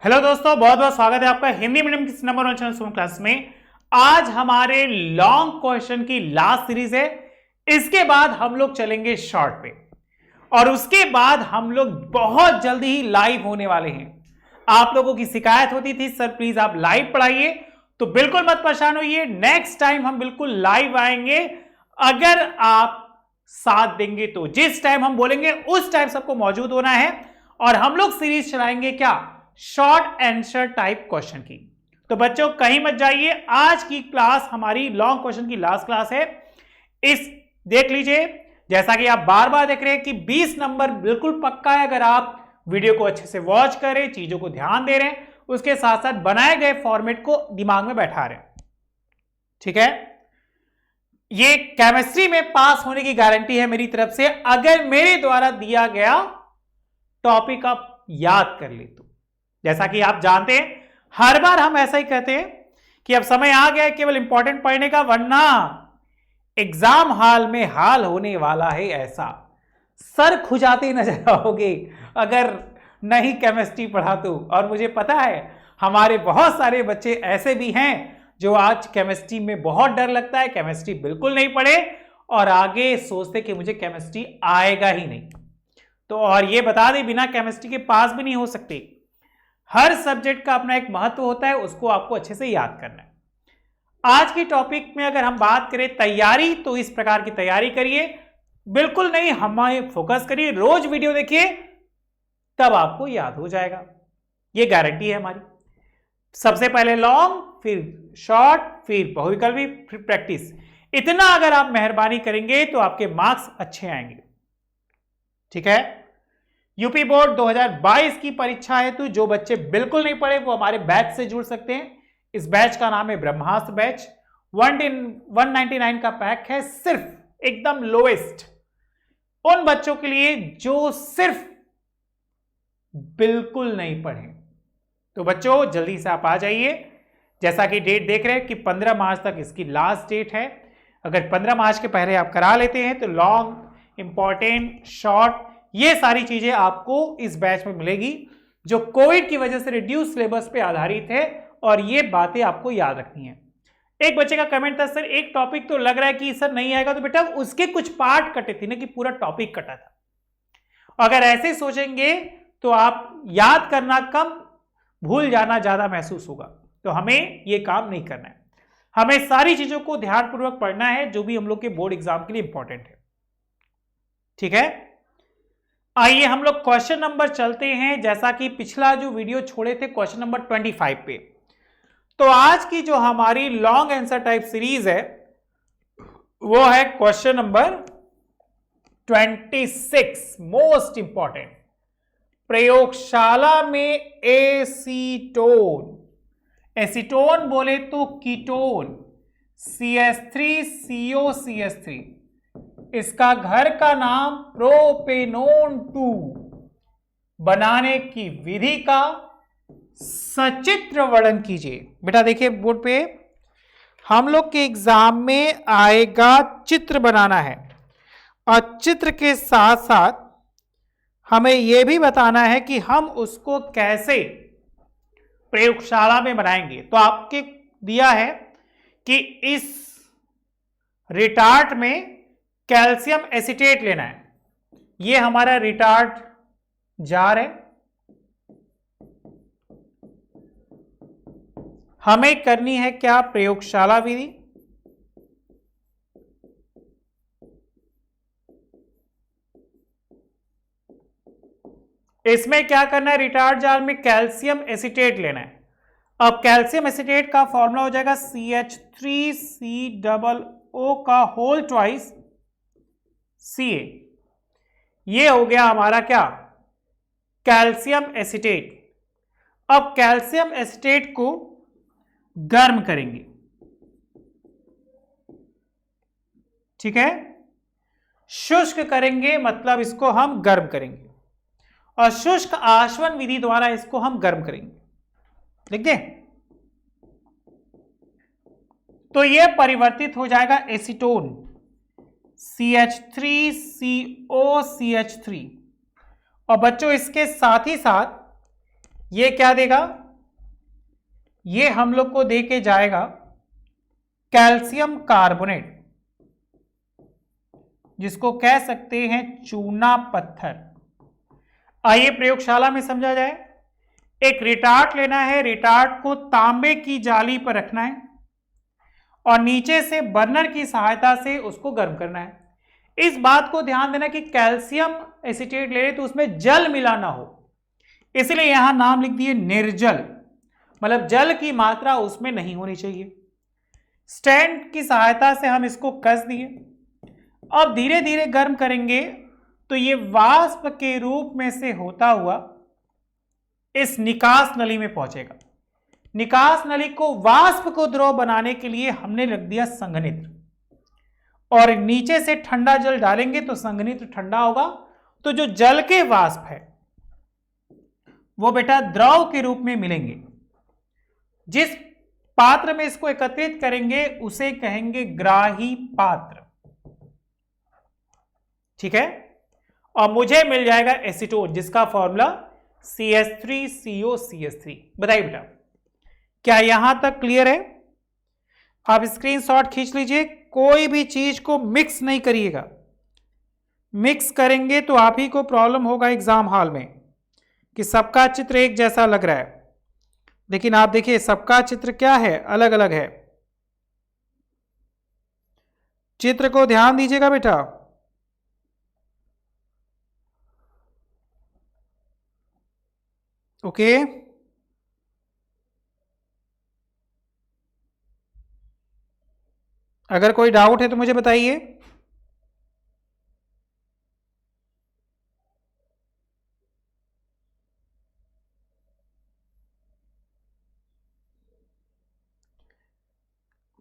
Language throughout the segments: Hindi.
हेलो दोस्तों, बहुत बहुत स्वागत है आपका हिंदी मीडियम की नंबर 1 चैनल सुमन क्लास में। आज हमारे लॉन्ग क्वेश्चन की लास्ट सीरीज है। इसके बाद हम लोग चलेंगे शॉर्ट पे और उसके बाद हम लोग बहुत जल्दी ही लाइव होने वाले हैं। आप लोगों की शिकायत होती थी सर प्लीज आप लाइव पढ़ाइए, तो बिल्कुल मत परेशान होइए। नेक्स्ट टाइम हम बिल्कुल लाइव आएंगे अगर आप साथ देंगे तो। जिस टाइम हम बोलेंगे उस टाइम सबको मौजूद होना है और हम लोग सीरीज चलाएंगे क्या, शॉर्ट आंसर टाइप क्वेश्चन की। तो बच्चों कहीं मत जाइए, आज की क्लास हमारी लॉन्ग क्वेश्चन की लास्ट क्लास है। इस देख लीजिए, जैसा कि आप बार बार देख रहे हैं कि 20 नंबर बिल्कुल पक्का है अगर आप वीडियो को अच्छे से वॉच करें, चीजों को ध्यान दे रहे हैं, उसके साथ साथ बनाए गए फॉर्मेट को दिमाग में बैठा रहे हैं। ठीक है, ये केमिस्ट्री में पास होने की गारंटी है मेरी तरफ से अगर मेरे द्वारा दिया गया टॉपिक आप याद कर ले तो। जैसा कि आप जानते हैं हर बार हम ऐसा ही कहते हैं कि अब समय आ गया है केवल इंपॉर्टेंट पढ़ने का, वरना एग्जाम हॉल में हाल होने वाला है ऐसा, सर खुजाते नजर आओगे अगर नहीं केमिस्ट्री पढ़ा तो। और मुझे पता है हमारे बहुत सारे बच्चे ऐसे भी हैं जो आज केमिस्ट्री में बहुत डर लगता है, केमिस्ट्री बिल्कुल नहीं पढ़े और आगे सोचते कि मुझे केमिस्ट्री आएगा ही नहीं। तो और ये बता दें बिना केमिस्ट्री के पास भी नहीं हो सकते। हर सब्जेक्ट का अपना एक महत्व होता है, उसको आपको अच्छे से याद करना है। आज की टॉपिक में अगर हम बात करें तैयारी, तो इस प्रकार की तैयारी करिए, बिल्कुल नहीं हमें फोकस करिए, रोज वीडियो देखिए, तब आपको याद हो जाएगा, ये गारंटी है हमारी। सबसे पहले लॉन्ग, फिर शॉर्ट, फिर बहुविकल्पी, फिर प्रैक्टिस। इतना अगर आप मेहरबानी करेंगे तो आपके मार्क्स अच्छे आएंगे। ठीक है, यूपी बोर्ड 2022 की परीक्षा हेतु जो बच्चे बिल्कुल नहीं पढ़े वो हमारे बैच से जुड़ सकते हैं। इस बैच का नाम है ब्रह्मास्त्र बैच। 199 का पैक है, सिर्फ एकदम लोएस्ट उन बच्चों के लिए जो सिर्फ बिल्कुल नहीं पढ़े। तो बच्चों जल्दी से आप आ जाइए। जैसा कि डेट देख रहे हैं कि 15 मार्च तक इसकी लास्ट डेट है। अगर 15 मार्च के पहले आप करा लेते हैं तो लॉन्ग, इंपॉर्टेंट, शॉर्ट, ये सारी चीजें आपको इस बैच में मिलेगी जो कोविड की वजह से रिड्यूस सिलेबस पे आधारित है और ये बातें आपको याद रखनी है। एक बच्चे का कमेंट था सर एक टॉपिक तो लग रहा है कि सर नहीं आएगा, तो बेटा उसके कुछ पार्ट कटे थे ना कि पूरा टॉपिक कटा था। अगर ऐसे सोचेंगे तो आप याद करना कम, भूल जाना ज्यादा महसूस होगा। तो हमें ये काम नहीं करना है, हमें सारी चीजों को ध्यानपूर्वक पढ़ना है जो भी हम लोग के बोर्ड एग्जाम के लिए इंपॉर्टेंट है। ठीक है, आइए हम लोग क्वेश्चन नंबर चलते हैं। जैसा कि पिछला जो वीडियो छोड़े थे क्वेश्चन नंबर 25 पे, तो आज की जो हमारी लॉन्ग आंसर टाइप सीरीज है वो है क्वेश्चन नंबर 26, मोस्ट इंपॉर्टेंट। प्रयोगशाला में एसीटोन, एसीटोन बोले तो कीटोन, CH3COCH3, इसका घर का नाम प्रोपेनोन 2 बनाने की विधि का सचित्र वर्णन कीजिए। बेटा देखिए बोर्ड पे हम लोग के एग्जाम में आएगा चित्र बनाना है और चित्र के साथ साथ हमें यह भी बताना है कि हम उसको कैसे प्रयोगशाला में बनाएंगे। तो आपके दिया है कि इस रिटार्ट में कैल्शियम एसीटेट लेना है, ये हमारा रिटार्ट जार है। हमें करनी है क्या, प्रयोगशाला विधि। इसमें क्या करना है, रिटार्ट जार में कैल्शियम एसीटेट लेना है। अब कैल्शियम एसीटेट का फॉर्मूला हो जाएगा CH3COO का होल ट्वाइस Ca। ये हो गया हमारा क्या, कैल्शियम एसीटेट। अब कैल्शियम एसीटेट को गर्म करेंगे। ठीक है, शुष्क करेंगे मतलब इसको हम गर्म करेंगे और शुष्क आशवन विधि द्वारा इसको हम गर्म करेंगे। लिख दें, तो यह परिवर्तित हो जाएगा एसीटोन CH3COCH3। और बच्चों इसके साथ ही साथ ये क्या देगा? ये हम लोग को दे के जाएगा कैल्शियम कार्बोनेट, जिसको कह सकते हैं चूना पत्थर। आइए प्रयोगशाला में समझा जाए। एक रिटार्ट लेना है, रिटार्ट को तांबे की जाली पर रखना है और नीचे से बर्नर की सहायता से उसको गर्म करना है। इस बात को ध्यान देना कि कैल्शियम एसीटेट ले तो उसमें जल मिला ना हो, इसलिए यहां नाम लिख दिए निर्जल, मतलब जल की मात्रा उसमें नहीं होनी चाहिए। स्टैंड की सहायता से हम इसको कस दिए। अब धीरे धीरे गर्म करेंगे तो ये वाष्प के रूप में से होता हुआ इस निकास नली में पहुंचेगा। निकास नली को वाष्प को द्रव बनाने के लिए हमने रख दिया संघनित्र, और नीचे से ठंडा जल डालेंगे तो संघनित्र ठंडा होगा, तो जो जल के वाष्प है वो बेटा द्रव के रूप में मिलेंगे। जिस पात्र में इसको एकत्रित करेंगे उसे कहेंगे ग्राही पात्र, ठीक है। और मुझे मिल जाएगा एसीटोन, जिसका फॉर्मूला CH3COCH3। बताइए बेटा, क्या यहां तक क्लियर है? आप स्क्रीनशॉट खींच लीजिए। कोई भी चीज को मिक्स नहीं करिएगा, मिक्स करेंगे तो आप ही को प्रॉब्लम होगा एग्जाम हॉल में कि सबका चित्र एक जैसा लग रहा है, लेकिन आप देखिए सबका चित्र क्या है, अलग अलग है। चित्र को ध्यान दीजिएगा बेटा। ओके, अगर कोई डाउट है तो मुझे बताइए।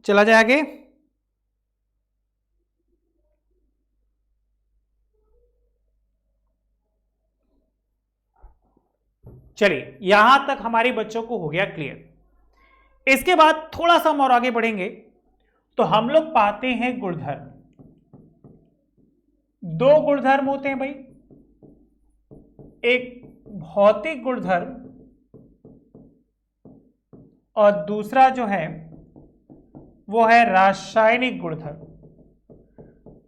चला जाए आगे। चलिए, यहां तक हमारे बच्चों को हो गया क्लियर। इसके बाद थोड़ा सा हम और आगे बढ़ेंगे तो हम लोग पाते हैं गुणधर्म। दो गुणधर्म होते हैं भाई, एक भौतिक गुणधर्म और दूसरा जो है वो है रासायनिक गुणधर्म।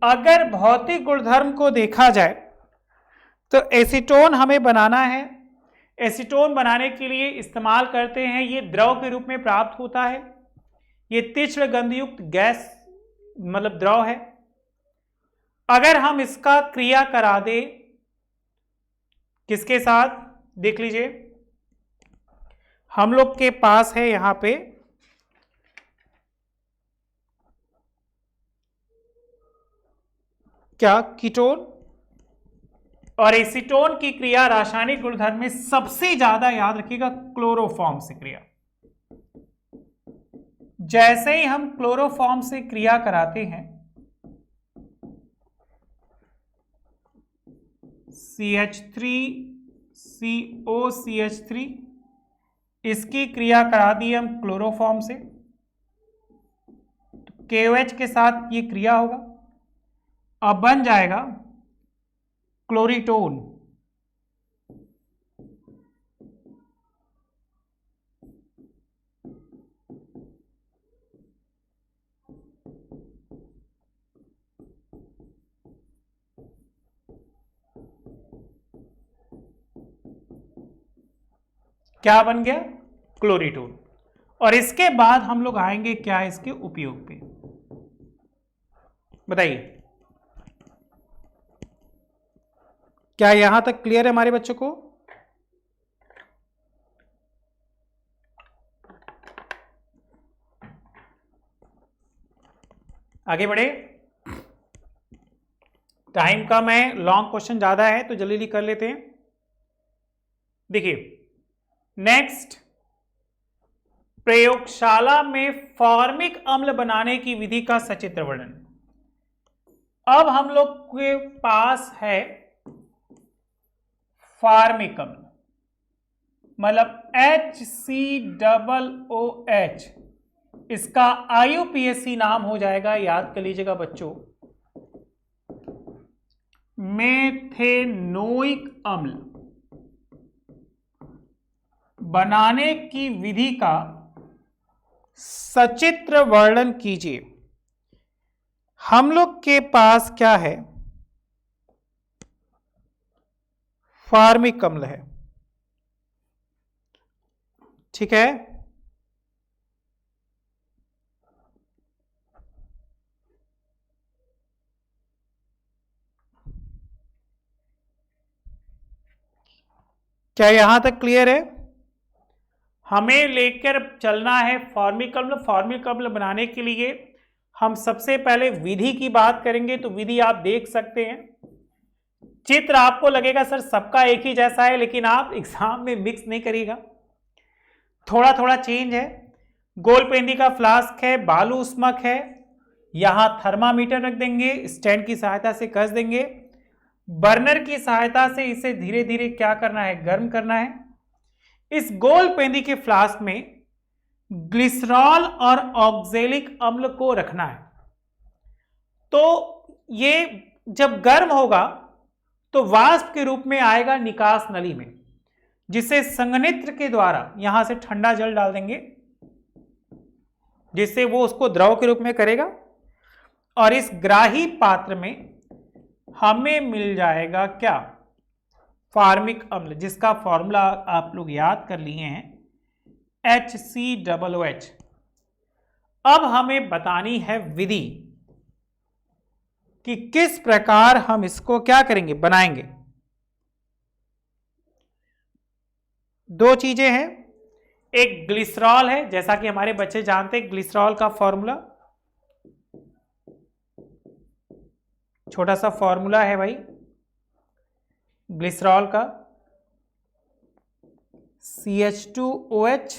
अगर भौतिक गुणधर्म को देखा जाए तो एसीटोन हमें बनाना है। एसीटोन बनाने के लिए इस्तेमाल करते हैं, ये द्रव के रूप में प्राप्त होता है। ये तीक्ष्ण गंधयुक्त गैस मतलब द्रव है। अगर हम इसका क्रिया करा दे किसके साथ, देख लीजिए, हम लोग के पास है यहां पे क्या, कीटोन, और एसीटोन की क्रिया रासायनिक गुणधर्म में सबसे ज्यादा याद रखिएगा क्लोरोफॉर्म से क्रिया। जैसे ही हम क्लोरोफॉर्म से क्रिया कराते हैं, CH3COCH3, इसकी क्रिया करा दी हम क्लोरोफॉर्म से, तो KOH के साथ ये क्रिया होगा, अब बन जाएगा क्लोरीटोन। क्या बन गया, क्लोरीटोन। और इसके बाद हम लोग आएंगे क्या, इसके उपयोग पे। बताइए, क्या यहां तक क्लियर है हमारे बच्चों को? आगे बढ़े, टाइम कम है, लॉन्ग क्वेश्चन ज्यादा है तो जल्दी जल्दी कर लेते हैं। देखिए, नेक्स्ट, प्रयोगशाला में फॉर्मिक अम्ल बनाने की विधि का सचित्र वर्णन। अब हम लोग के पास है फॉर्मिक अम्ल, मतलब HCOOH, इसका IUPAC नाम हो जाएगा, याद कर लीजिएगा बच्चों, मेथेनोइक अम्ल। बनाने की विधि का सचित्र वर्णन कीजिए। हम लोग के पास क्या है, फार्मिक अम्ल है, ठीक है। क्या यहां तक क्लियर है? हमें लेकर चलना है फॉर्मिक अम्ल। फॉर्मिक अम्ल बनाने के लिए हम सबसे पहले विधि की बात करेंगे। तो विधि आप देख सकते हैं, चित्र आपको लगेगा सर सबका एक ही जैसा है, लेकिन आप एग्जाम में मिक्स नहीं करिएगा, थोड़ा थोड़ा चेंज है। गोलपेंदी का फ्लास्क है, बालू उस्मक है, यहां थर्मामीटर रख देंगे, स्टैंड की सहायता से कस देंगे, बर्नर की सहायता से इसे धीरे धीरे क्या करना है, गर्म करना है। इस गोलपेंदी के फ्लास्क में ग्लिसरॉल और ऑक्जेलिक अम्ल को रखना है। तो ये जब गर्म होगा तो वाष्प के रूप में आएगा निकास नली में, जिसे संघनित्र के द्वारा यहां से ठंडा जल डाल देंगे, जिससे वो उसको द्रव के रूप में करेगा। और इस ग्राही पात्र में हमें मिल जाएगा क्या, फार्मिक अम्ल, जिसका फॉर्मूला आप लोग याद कर लिए हैं, HCOOH। अब हमें बतानी है विधि कि किस प्रकार हम इसको क्या करेंगे, बनाएंगे। दो चीजें हैं, एक ग्लिसरॉल है, जैसा कि हमारे बच्चे जानते हैं ग्लिसरॉल का फॉर्मूला, छोटा सा फॉर्मूला है भाई ग्लिसरॉल का, CH2OH,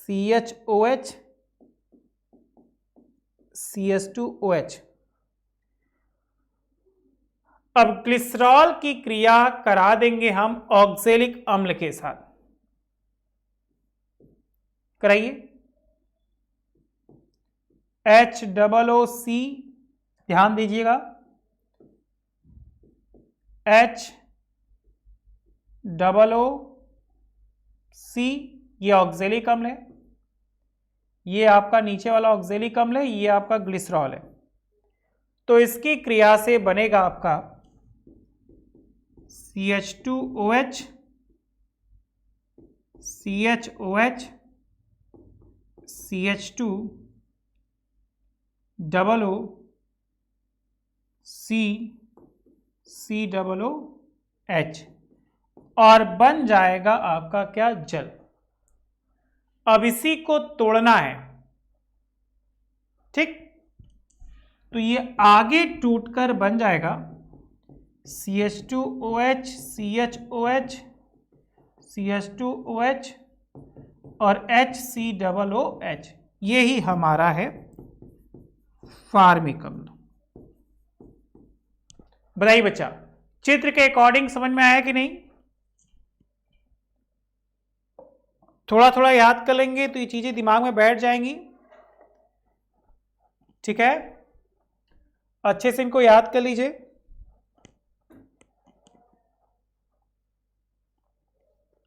CHOH, CH2OH। अब ग्लिसरॉल की क्रिया करा देंगे हम ऑक्जेलिक अम्ल के साथ, कराइए। HOOC, ध्यान दीजिएगा, HOOC ये ऑक्जेलिक अम्ल है, ये आपका नीचे वाला ऑक्जेलिक अम्ल है, ये आपका ग्लिसरॉल है। तो इसकी क्रिया से बनेगा आपका CH2OH, CHOH, CH2OOC, COOH, और बन जाएगा आपका क्या, जल। अब इसी को तोड़ना है, ठीक। तो ये आगे टूटकर बन जाएगा CH2OH, CHOH, CH2OH और HCOOH। यही हमारा है फार्मिक अम्ल। बताइए बच्चा, चित्र के अकॉर्डिंग समझ में आया कि नहीं? थोड़ा थोड़ा याद कर लेंगे तो ये चीजें दिमाग में बैठ जाएंगी, ठीक है। अच्छे से इनको याद कर लीजिए।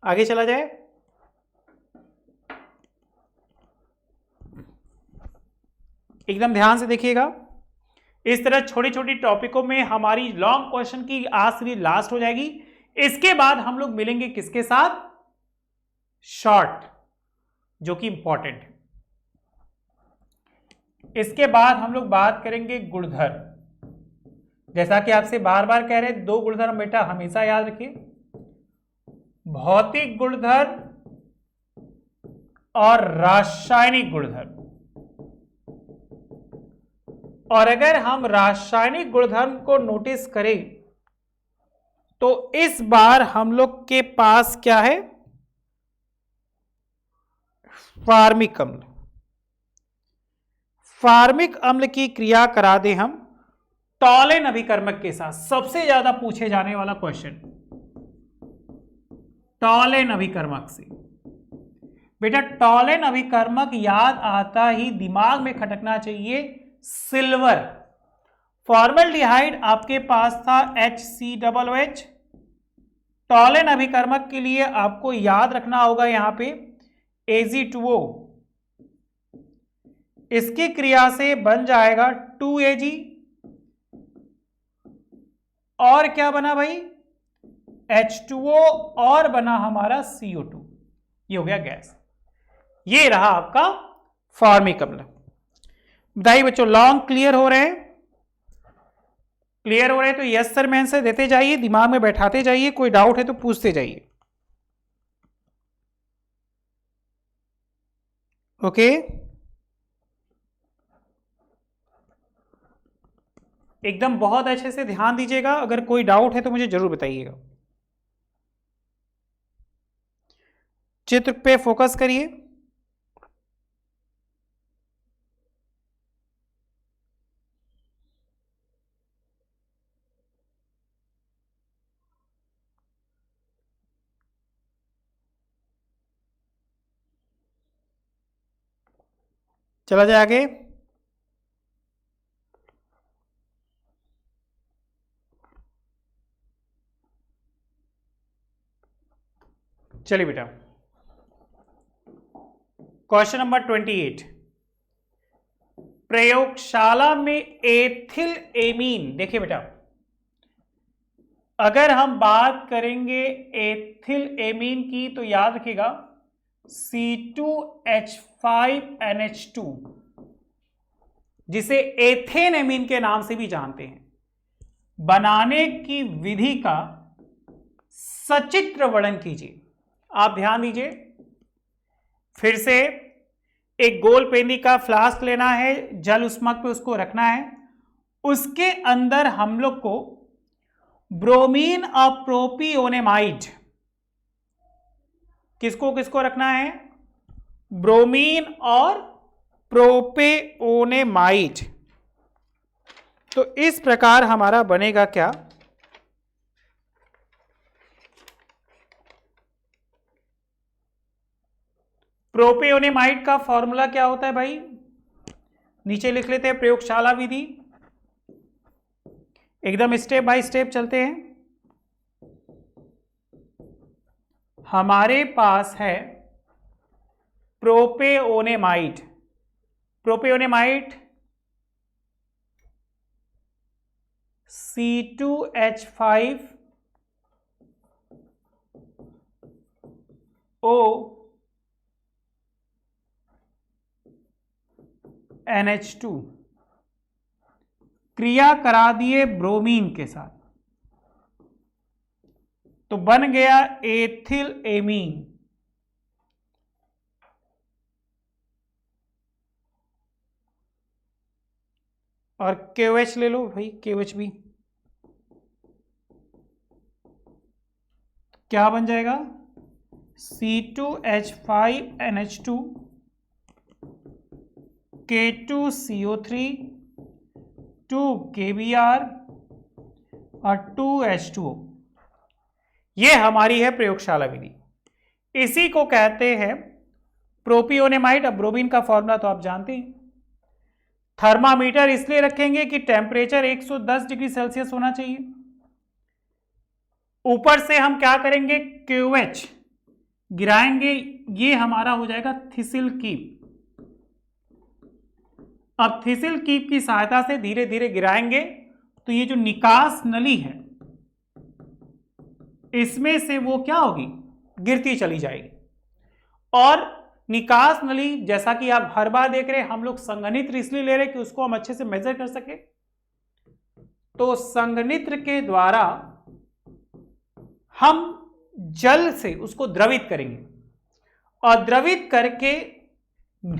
आगे चला जाए। एकदम ध्यान से देखिएगा, इस तरह छोटी छोटी टॉपिकों में हमारी लॉन्ग क्वेश्चन की आज सीरीज लास्ट हो जाएगी। इसके बाद हम लोग मिलेंगे किसके साथ, शॉर्ट, जो कि इंपॉर्टेंट है। इसके बाद हम लोग बात करेंगे गुणधर्म। जैसा कि आपसे बार बार कह रहे हैं, दो गुणधर्म बेटा हमेशा याद रखिए, भौतिक गुणधर्म और रासायनिक गुणधर्म। और अगर हम रासायनिक गुणधर्म को नोटिस करें तो इस बार हम लोग के पास क्या है, फार्मिक अम्ल। फार्मिक अम्ल की क्रिया करा दे हम टॉलेन अभिकर्मक के साथ। सबसे ज्यादा पूछे जाने वाला क्वेश्चन टॉलेन अभिकर्मक से। बेटा टॉलेन अभिकर्मक याद आता ही दिमाग में खटकना चाहिए सिल्वर। फॉर्मल्डिहाइड आपके पास था HCOOH, टॉलन अभिकर्मक के लिए आपको याद रखना होगा यहां पे Ag2O, इसकी क्रिया से बन जाएगा 2Ag, और क्या बना भाई H2O, और बना हमारा CO2। ये हो गया गैस। ये रहा आपका फॉर्मिक अम्ल। बताइए बच्चों, लॉन्ग क्लियर हो रहे हैं? क्लियर हो रहे हैं तो यस सर में आंसर देते जाइए, दिमाग में बैठाते जाइए, कोई डाउट है तो पूछते जाइए। ओके, एकदम बहुत अच्छे से ध्यान दीजिएगा, अगर कोई डाउट है तो मुझे जरूर बताइएगा। चित्र पे फोकस करिए। चला जाए आगे। चलिए बेटा, क्वेश्चन नंबर 28, प्रयोगशाला में एथिल एमीन। देखिए बेटा, अगर हम बात करेंगे एथिल एमीन की तो याद रखिएगा C2H5NH2, जिसे एथेन एमीन के नाम से भी जानते हैं, बनाने की विधि का सचित्र वर्णन कीजिए। आप ध्यान दीजिए, फिर से एक गोल पेंदी का फ्लास्क लेना है, जल उष्मक पे उसको रखना है, उसके अंदर हम लोग को ब्रोमीन और प्रोपियोनेमाइड, किसको किसको रखना है? ब्रोमीन और प्रोपियोनेमाइड। तो इस प्रकार हमारा बनेगा क्या? प्रोपियोनेमाइड का फॉर्मूला क्या होता है भाई? नीचे लिख लेते हैं, प्रयोगशाला विधि, एकदम स्टेप बाय स्टेप चलते हैं। हमारे पास है प्रोपियोनेमाइड, प्रोपियोनेमाइड C2H5O NH2 क्रिया करा दिए ब्रोमीन के साथ, तो बन गया एथिल एमीन। और KOH ले लो भाई, KOH भी क्या बन जाएगा? C2H5NH2 K2CO3 2KBr और 2H2O। ये हमारी है प्रयोगशाला विधि। इसी को कहते हैं प्रोपियोनेमाइड। अब ब्रोमीन का फॉर्मूला तो आप जानते हैं। थर्मामीटर इसलिए रखेंगे कि टेम्परेचर 110 डिग्री सेल्सियस होना चाहिए। ऊपर से हम क्या करेंगे? KOH गिराएंगे, ये हमारा हो जाएगा थिसिल कीप। अब थिसिल कीप की सहायता से धीरे धीरे गिराएंगे तो ये जो निकास नली है इसमें से वो क्या होगी? गिरती चली जाएगी। और निकास नली, जैसा कि आप हर बार देख रहे हैं, हम लोग संघनित्र इसलिए ले रहे हैं कि उसको हम अच्छे से मेजर कर सके। तो संघनित्र के द्वारा हम जल से उसको द्रवित करेंगे और द्रवित करके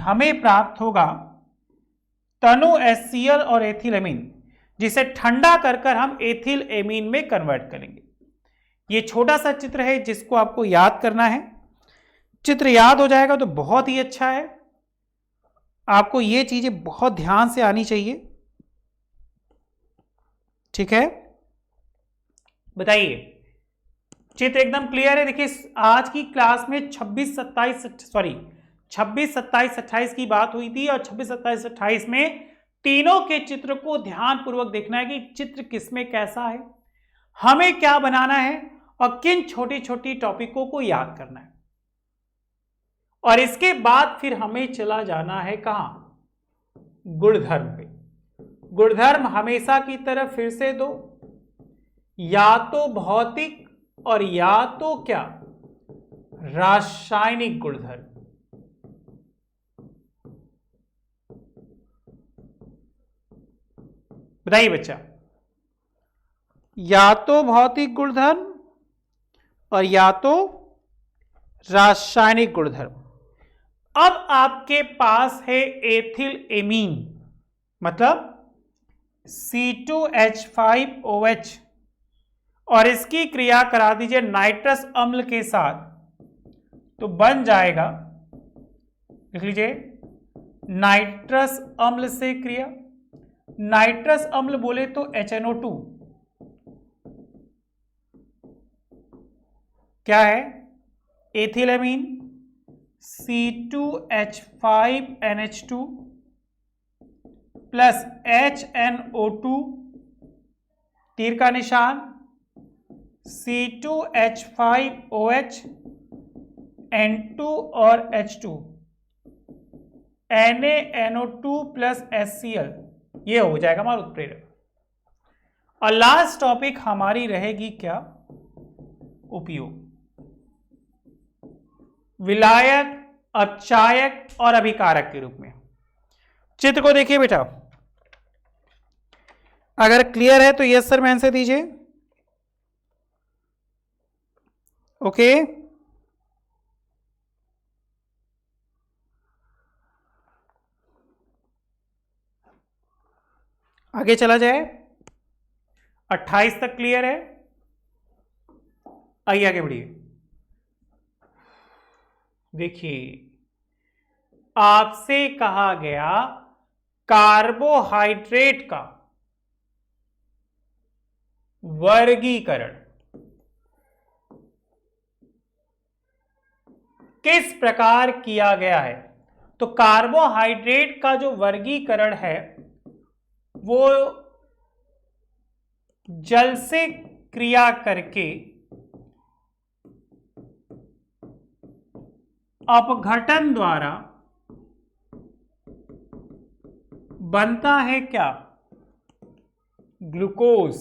हमें प्राप्त होगा तनु HCl और एथिल एमीन, जिसे ठंडा कर कर हम एथिल एमीन में कन्वर्ट करेंगे। ये छोटा सा चित्र है जिसको आपको याद करना है। चित्र याद हो जाएगा तो बहुत ही अच्छा है। आपको ये चीजें बहुत ध्यान से आनी चाहिए, ठीक है? बताइए, चित्र एकदम क्लियर है? देखिए, आज की क्लास में 26, 27, 28 की बात हुई थी और 26, 27, 28 में तीनों के चित्र को ध्यान पूर्वक देखना है कि चित्र किसमें कैसा है, हमें क्या बनाना है और किन छोटी छोटी टॉपिकों को याद करना है। और इसके बाद फिर हमें चला जाना है कहां, गुणधर्म पे। गुणधर्म हमेशा की तरह फिर से दो, या तो भौतिक और या तो क्या, रासायनिक गुणधर्म। बताइए बच्चा, या तो भौतिक गुणधर्म और या तो रासायनिक गुणधर्म। अब आपके पास है एथिल एमीन, मतलब C2H5OH, और इसकी क्रिया करा दीजिए नाइट्रस अम्ल के साथ, तो बन जाएगा, लिख लीजिए, नाइट्रस अम्ल से क्रिया। नाइट्रस अम्ल बोले तो HNO2 क्या है, एथिलएमीन C2H5NH2 प्लस HNO2, तीर का निशान, C2H5OH, N2 और H2, NaNO2 प्लस HCl, ये हो जाएगा हमारा उत्प्रेरक। और लास्ट टॉपिक हमारी रहेगी क्या, उपयोग। विलायक, अपचायक और अभिकारक के रूप में। चित्र को देखिए बेटा, अगर क्लियर है तो यस सर में आंसर दीजिए। ओके, आगे चला जाए। 28 तक क्लियर है, आइए आगे बढ़िए। देखिए, आपसे कहा गया कार्बोहाइड्रेट का वर्गीकरण किस प्रकार किया गया है। तो कार्बोहाइड्रेट का जो वर्गीकरण है वो जल से क्रिया करके अपघटन द्वारा बनता है क्या, ग्लूकोज,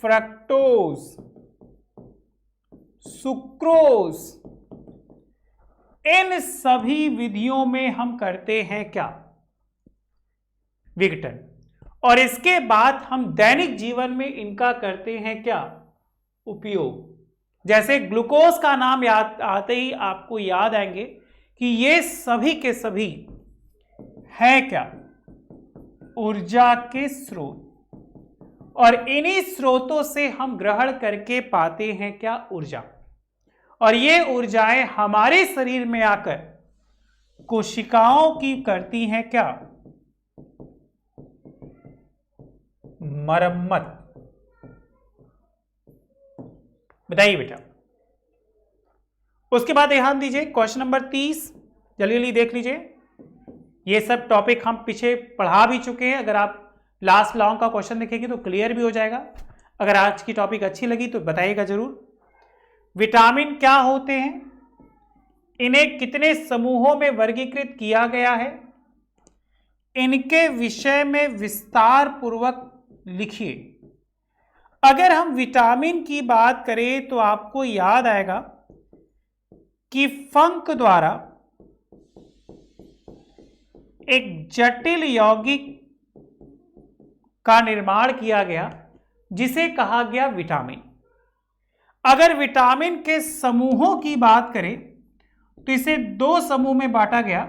फ्रक्टोज, सुक्रोज। इन सभी विधियों में हम करते हैं क्या, विघटन। और इसके बाद हम दैनिक जीवन में इनका करते हैं क्या, उपयोग। जैसे ग्लूकोज का नाम याद आते ही आपको याद आएंगे कि ये सभी के सभी हैं क्या, ऊर्जा के स्रोत। और इन्हीं स्रोतों से हम ग्रहण करके पाते हैं क्या, ऊर्जा। और ये ऊर्जाएं हमारे शरीर में आकर कोशिकाओं की करती हैं क्या, मरम्मत। बताइए बेटा। उसके बाद ध्यान दीजिए, क्वेश्चन नंबर 30 जल्दी जल्दी देख लीजिए। ये सब टॉपिक हम पीछे पढ़ा भी चुके हैं, अगर आप लास्ट लॉन्ग का क्वेश्चन देखेंगे तो क्लियर भी हो जाएगा। अगर आज की टॉपिक अच्छी लगी तो बताइएगा जरूर। विटामिन क्या होते हैं, इन्हें कितने समूहों में वर्गीकृत किया गया है, इनके विषय में विस्तार पूर्वक लिखिए। अगर हम विटामिन की बात करें तो आपको याद आएगा कि फंक द्वारा एक जटिल यौगिक का निर्माण किया गया जिसे कहा गया विटामिन। अगर विटामिन के समूहों की बात करें तो इसे दो समूह में बांटा गया।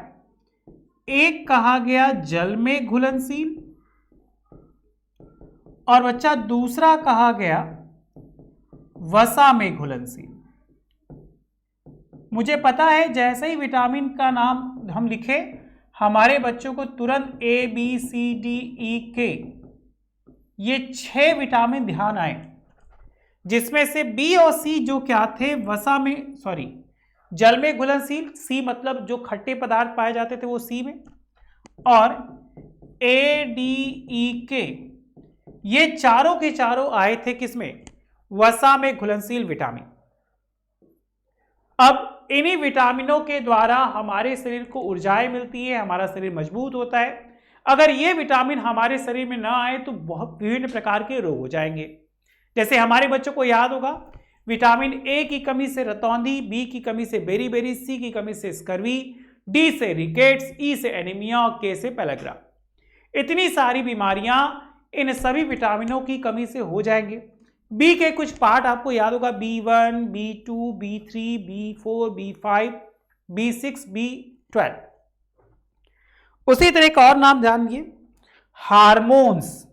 एक कहा गया जल में घुलनशील और बच्चा दूसरा कहा गया वसा में घुलनशील। मुझे पता है जैसे ही विटामिन का नाम हम लिखे हमारे बच्चों को तुरंत ABCDEK ये 6 विटामिन ध्यान आए, जिसमें से B और C जो क्या थे, वसा में, सॉरी, जल में घुलनशील, C मतलब जो खट्टे पदार्थ पाए जाते थे वो C में, और ADEK ये चारों के चारों आए थे किसमें, वसा में घुलनशील विटामिन। अब इन्हीं विटामिनों के द्वारा हमारे शरीर को ऊर्जाएं मिलती है, हमारा शरीर मजबूत होता है। अगर ये विटामिन हमारे शरीर में ना आए तो बहुत विभिन्न प्रकार के रोग हो जाएंगे। जैसे हमारे बच्चों को याद होगा, विटामिन ए की कमी से रतौंधी, बी की कमी से बेरीबेरी, सी की कमी से स्कर्वी, डी से रिकेट्स, ई से एनीमिया और के से पेलग्रा। इतनी सारी बीमारियां इन सभी विटामिनों की कमी से हो जाएंगे। बी के कुछ पार्ट आपको याद होगा, B1, B2, B3, B4, B5, B6, B12। उसी तरह का और नाम जानिए, हार्मोन्स।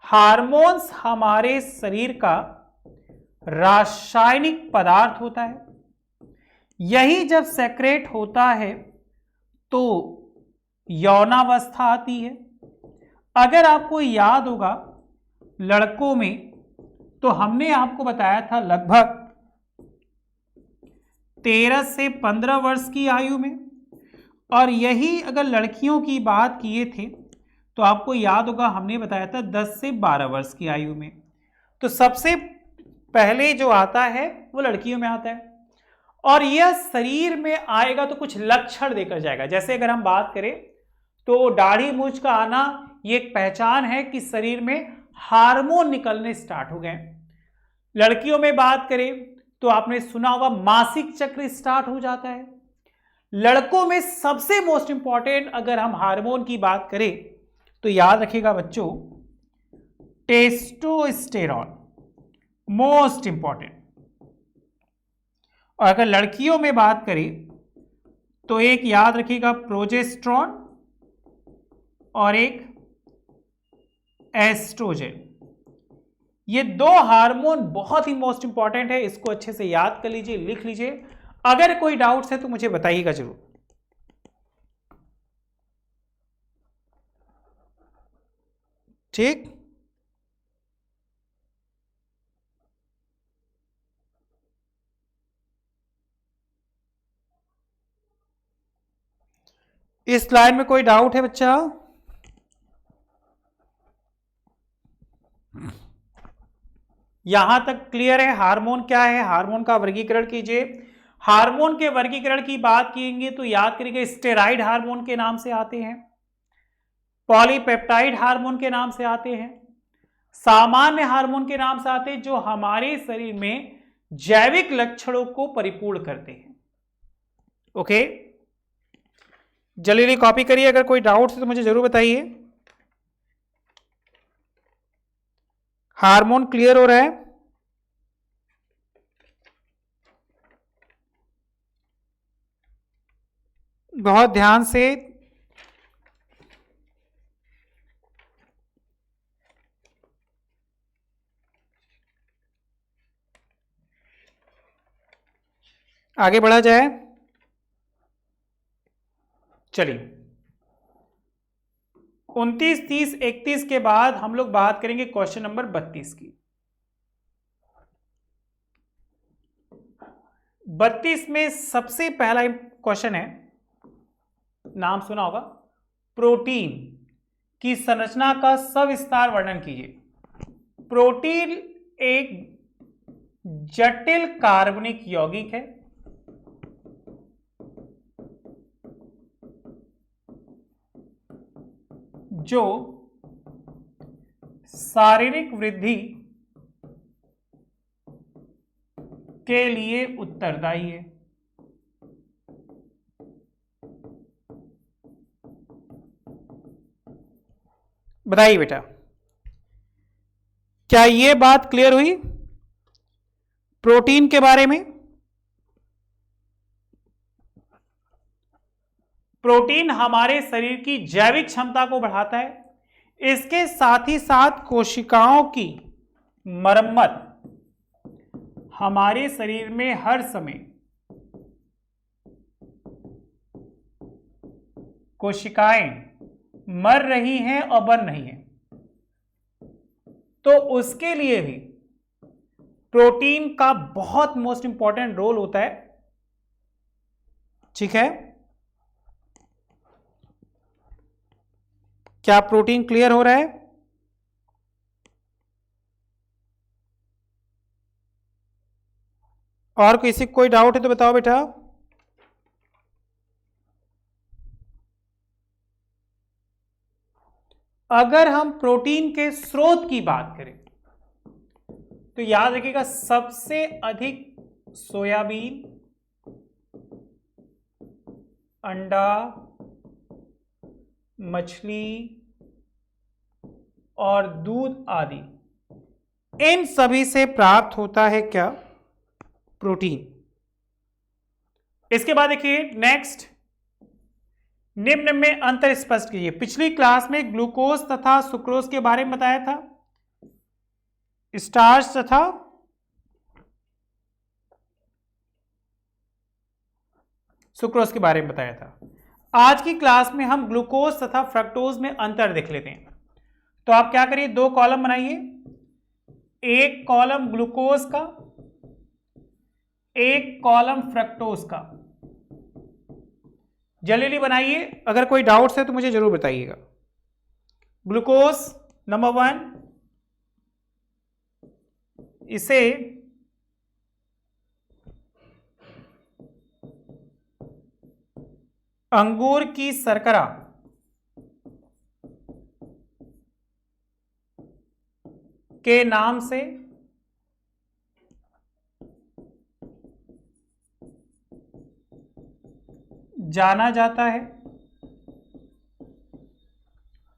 हार्मोन्स हमारे शरीर का रासायनिक पदार्थ होता है। यही जब सेक्रेट होता है तो यौनावस्था आती है। अगर आपको याद होगा, लड़कों में तो हमने आपको बताया था लगभग 13 से 15 वर्ष की आयु में, और यही अगर लड़कियों की बात किए थे तो आपको याद होगा हमने बताया था 10 से 12 वर्ष की आयु में। तो सबसे पहले जो आता है वो लड़कियों में आता है, और यह शरीर में आएगा तो कुछ लक्षण देकर जाएगा। जैसे अगर हम बात करें तो दाढ़ी मूंछ का आना ये एक पहचान है कि शरीर में हार्मोन निकलने स्टार्ट हो गए। लड़कियों में बात करें तो आपने सुना होगा मासिक चक्र स्टार्ट हो जाता है। लड़कों में सबसे मोस्ट इंपॉर्टेंट अगर हम हार्मोन की बात करें तो याद रखिएगा बच्चों, टेस्टोस्टेरॉन मोस्ट इंपॉर्टेंट। और अगर लड़कियों में बात करें तो एक याद रखिएगा प्रोजेस्टेरॉन और एक एस्ट्रोजन। ये दो हार्मोन बहुत ही मोस्ट इंपॉर्टेंट है, इसको अच्छे से याद कर लीजिए, लिख लीजिए। अगर कोई डाउट्स है तो मुझे बताइएगा जरूर। ठीक, इस लाइन में कोई डाउट है बच्चा? यहां तक क्लियर है? हार्मोन क्या है, हार्मोन का वर्गीकरण कीजिए। हार्मोन के वर्गीकरण की बात करेंगे तो याद करिएगा, स्टेरॉइड हार्मोन के नाम से आते हैं, पॉलीपेप्टाइड हार्मोन के नाम से आते हैं, सामान्य हार्मोन के नाम से आते हैं, जो हमारे शरीर में जैविक लक्षणों को परिपूर्ण करते हैं। ओके, जल्दी कॉपी करिए। अगर कोई डाउट है तो मुझे जरूर बताइए। हार्मोन क्लियर हो रहा है? बहुत ध्यान से आगे बढ़ा जाए। चलिए, 29, 30, 31 के बाद हम लोग बात करेंगे क्वेश्चन नंबर 32 की। 32 में सबसे पहला क्वेश्चन है, नाम सुना होगा, प्रोटीन की संरचना का सविस्तार वर्णन कीजिए। प्रोटीन एक जटिल कार्बनिक यौगिक है जो शारीरिक वृद्धि के लिए उत्तरदायी है। बताइए बेटा, क्या यह बात क्लियर हुई प्रोटीन के बारे में? प्रोटीन हमारे शरीर की जैविक क्षमता को बढ़ाता है। इसके साथ ही साथ कोशिकाओं की मरम्मत, हमारे शरीर में हर समय कोशिकाएं मर रही हैं और बन रही हैं, तो उसके लिए भी प्रोटीन का बहुत मोस्ट इंपॉर्टेंट रोल होता है। ठीक है, क्या प्रोटीन क्लियर हो रहा है? और किसी कोई डाउट है तो बताओ बेटा। अगर हम प्रोटीन के स्रोत की बात करें तो याद रखिएगा सबसे अधिक सोयाबीन, अंडा, मछली और दूध आदि, इन सभी से प्राप्त होता है क्या? प्रोटीन। इसके बाद देखिए नेक्स्ट, निम्न में अंतर स्पष्ट कीजिए। पिछली क्लास में ग्लूकोज तथा सुक्रोज के बारे में बताया था, स्टार्च तथा सुक्रोज के बारे में बताया था। आज की क्लास में हम ग्लूकोज तथा फ्रक्टोज में अंतर देख लेते हैं। तो आप क्या करिए, दो कॉलम बनाइए, एक कॉलम ग्लूकोज का, एक कॉलम फ्रक्टोज का। जल्दी बनाइए, अगर कोई डाउट्स है तो मुझे जरूर बताइएगा। ग्लूकोज नंबर 1, इसे अंगूर की शर्करा के नाम से जाना जाता है।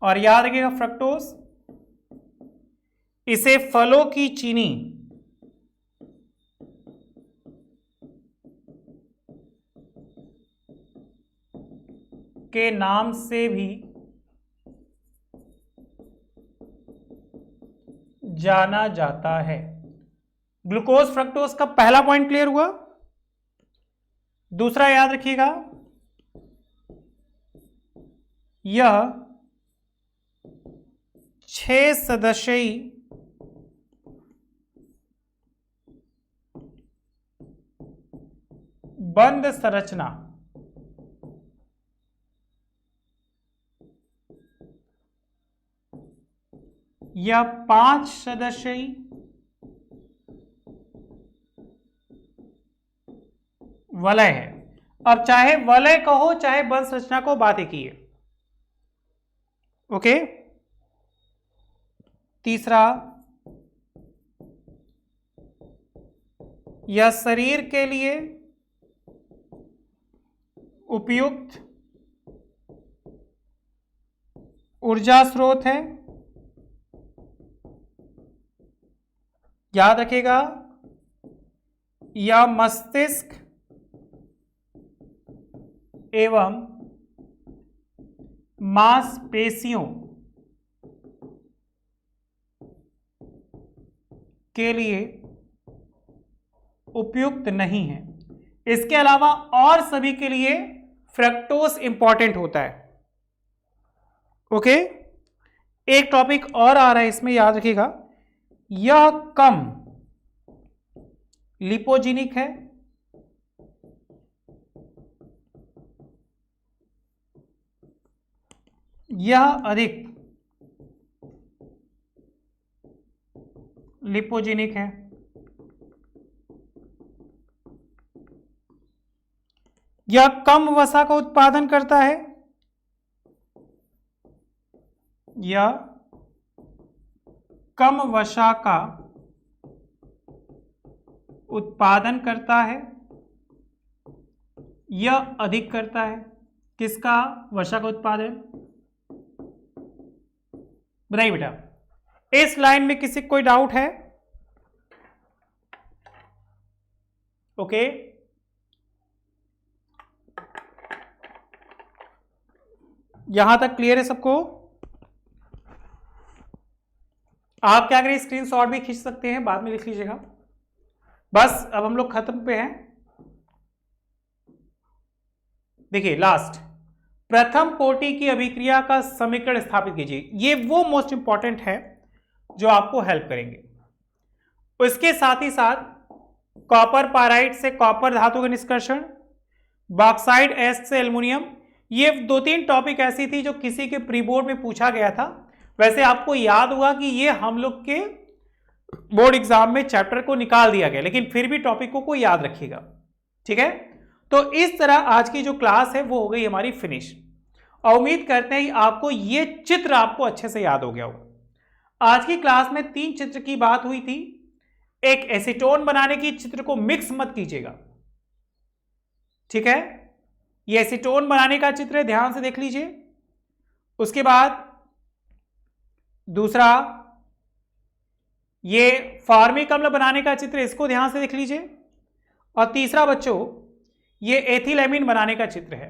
और याद रखिएगा फ्रक्टोज, इसे फलों की चीनी के नाम से भी जाना जाता है। ग्लूकोज फ्रक्टोज का पहला पॉइंट क्लियर हुआ। दूसरा याद रखिएगा, यह 6 सदस्यीय बंद संरचना या 5 सदस्यीय वलय है। अब चाहे वलय कहो चाहे बंद संरचना को, बात एक ही है। ओके। तीसरा, यह शरीर के लिए उपयुक्त ऊर्जा स्रोत है। याद रखिएगा, यह मस्तिष्क एवं मांसपेशियों के लिए उपयुक्त नहीं है। इसके अलावा और सभी के लिए फ्रक्टोज इंपॉर्टेंट होता है। ओके। एक टॉपिक और आ रहा है इसमें, याद रखिएगा, यह कम लिपोजेनिक है, यह अधिक लिपोजेनिक है। यह कम वसा का उत्पादन करता है, यह कम वसा का उत्पादन करता है, यह अधिक करता है। किसका? वसा का उत्पादन। बताइए बेटा, इस लाइन में किसी कोई डाउट है? ओके। यहां तक क्लियर है सबको? आप क्या करें, स्क्रीनशॉट भी खींच सकते हैं, बाद में लिख लीजिएगा। बस अब हम लोग खत्म पे हैं। देखिए लास्ट, प्रथम कोटि की अभिक्रिया का समीकरण स्थापित कीजिए। ये वो मोस्ट इंपॉर्टेंट है जो आपको हेल्प करेंगे। उसके साथ ही साथ कॉपर पाराइड से कॉपर धातु का निष्कर्षण, बॉक्साइड एश से एल्युमिनियम, ये 2-3 टॉपिक ऐसी थी जो किसी के प्री बोर्ड में पूछा गया था। वैसे आपको याद होगा कि ये हम लोग के बोर्ड एग्जाम में चैप्टर को निकाल दिया गया, लेकिन फिर भी टॉपिकों को याद रखिएगा, ठीक है। तो इस तरह आज की जो क्लास है वो हो गई हमारी फिनिश, और उम्मीद करते हैं आपको ये चित्र आपको अच्छे से याद हो गया हो। आज की क्लास में 3 चित्र की बात हुई थी। एक एसीटोन बनाने की चित्र को मिक्स मत कीजिएगा, ठीक है। ये एसीटोन बनाने का चित्र है, ध्यान से देख लीजिए। उसके बाद दूसरा ये फॉर्मिक अम्ल बनाने का चित्र, इसको ध्यान से देख लीजिए। और तीसरा बच्चों ये एथिलेमिन बनाने का चित्र है,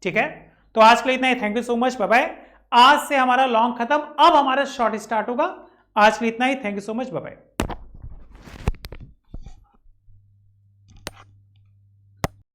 ठीक है। तो आज के लिए इतना ही, thank you so much, bye bye. आज से हमारा लॉन्ग खत्म, अब हमारा शॉर्ट स्टार्ट होगा। आज के लिए इतना ही, thank you so much, bye bye.